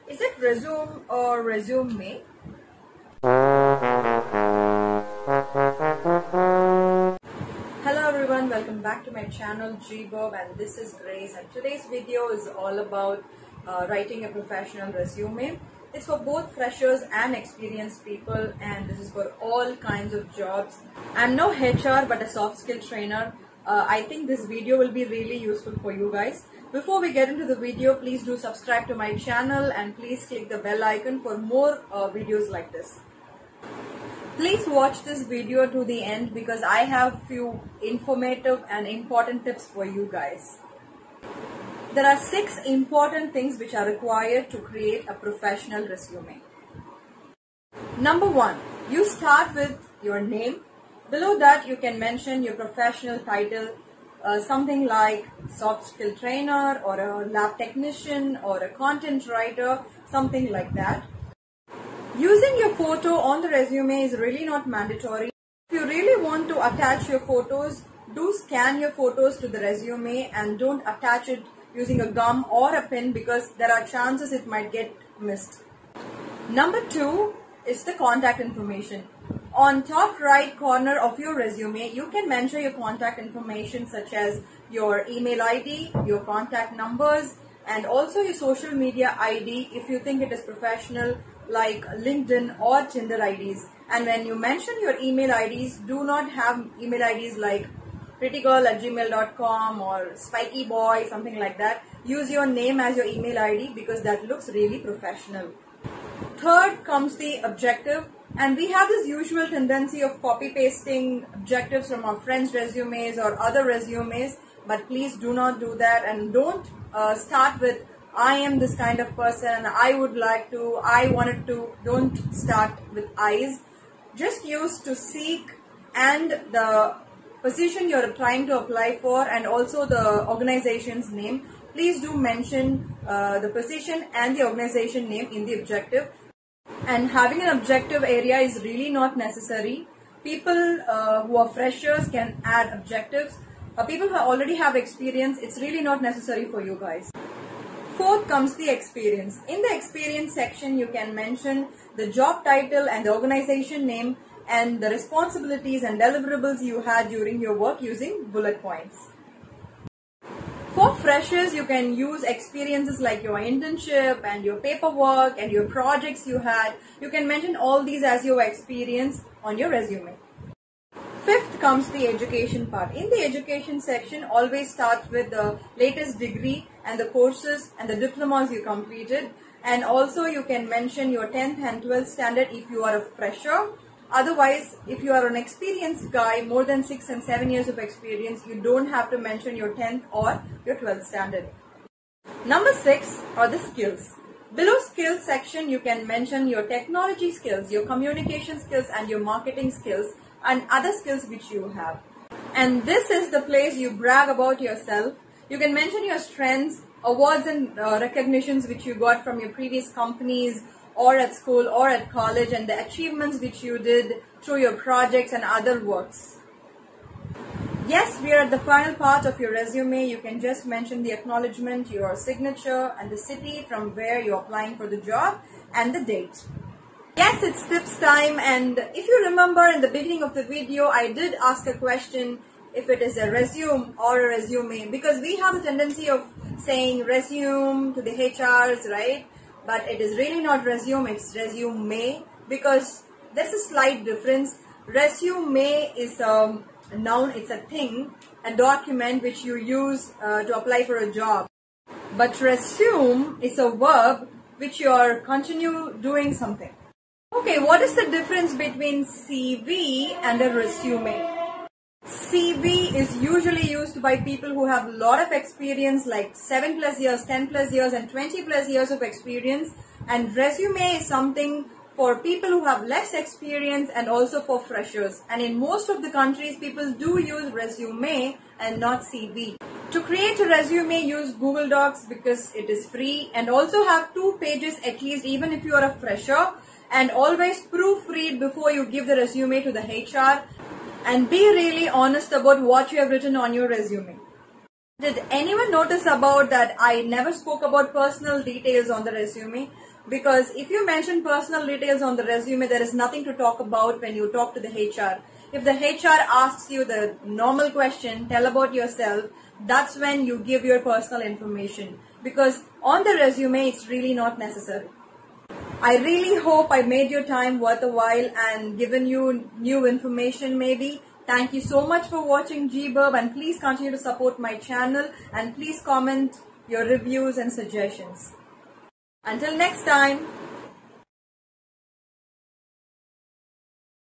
Is it resume or resume? Hello everyone, welcome back to my channel G-Bob, and this is Grace, and today's video is all about writing a professional resume. It's for both freshers and experienced people, and this is for all kinds of jobs. I'm no HR but a soft skill trainer. I think this video will be really useful for you guys. Before we get into the video, please do subscribe to my channel and please click the bell icon for more videos like this. Please watch this video to the end because I have few informative and important tips for you guys. There are 6 important things which are required to create a professional resume. Number 1, you start with your name. Below that you can mention your professional title, something like soft skill trainer or a lab technician or a content writer, something like that. Using your photo on the resume is really not mandatory. If you really want to attach your photos, do scan your photos to the resume and don't attach it using a gum or a pen because there are chances it might get missed. Number 2 is the contact information. On top right corner of your resume, you can mention your contact information such as your email ID, your contact numbers, and also your social media ID if you think it is professional, like LinkedIn or Tinder IDs. And when you mention your email IDs, do not have email IDs like prettygirl@gmail.com or spikyboy, something like that. Use your name as your email ID because that looks really professional. Third comes the objective, and we have this usual tendency of copy pasting objectives from our friends' resumes or other resumes, but please do not do that, and don't start with I am this kind of person, I would like to, I wanted to. Don't start with I's. Just use to seek and the position you're trying to apply for and also the organization's name. Please do mention the position and the organization name in the objective. And having an objective area is really not necessary. People who are freshers can add objectives. People who already have experience, it's really not necessary for you guys. Fourth comes the experience. In the experience section, you can mention the job title and the organization name and the responsibilities and deliverables you had during your work using bullet points. For freshers, you can use experiences like your internship and your paperwork and your projects you had. You can mention all these as your experience on your resume. Fifth comes the education part. In the education section, always start with the latest degree and the courses and the diplomas you completed. And also you can mention your 10th and 12th standard if you are a fresher. Otherwise, if you are an experienced guy, more than 6 and 7 years of experience, you don't have to mention your 10th or your 12th standard. Number 6 are the skills. Below skills section, you can mention your technology skills, your communication skills and your marketing skills and other skills which you have. And this is the place you brag about yourself. You can mention your strengths, awards and recognitions which you got from your previous companies or at school or at college, and the achievements which you did through your projects and other works. Yes, we are at the final part of your resume. You can just mention the acknowledgement, your signature, and the city from where you're applying for the job and the date. Yes, it's tips time, and if you remember in the beginning of the video, I did ask a question if it is a resume or a resume, because we have a tendency of saying resume to the HRs, right? But it is really not resume, it's resume, because there's a slight difference. Resume is a noun, it's a thing, a document which you use to apply for a job. But resume is a verb which you are continue doing something. Okay, what is the difference between CV and a resume? CV is usually used by people who have a lot of experience, like 7+ years, 10+ years and 20+ years of experience. And resume is something for people who have less experience and also for freshers. And in most of the countries, people do use resume and not CV. To create a resume, use Google Docs because it is free, and also have 2 pages at least even if you are a fresher. And always proofread before you give the resume to the HR. And be really honest about what you have written on your resume. Did anyone notice about that I never spoke about personal details on the resume? Because if you mention personal details on the resume, there is nothing to talk about when you talk to the HR. If the HR asks you the normal question, tell about yourself, that's when you give your personal information. Because on the resume, it's really not necessary. I really hope I made your time worth a while and given you new information maybe. Thank you so much for watching GBurb, and please continue to support my channel and please comment your reviews and suggestions. Until next time.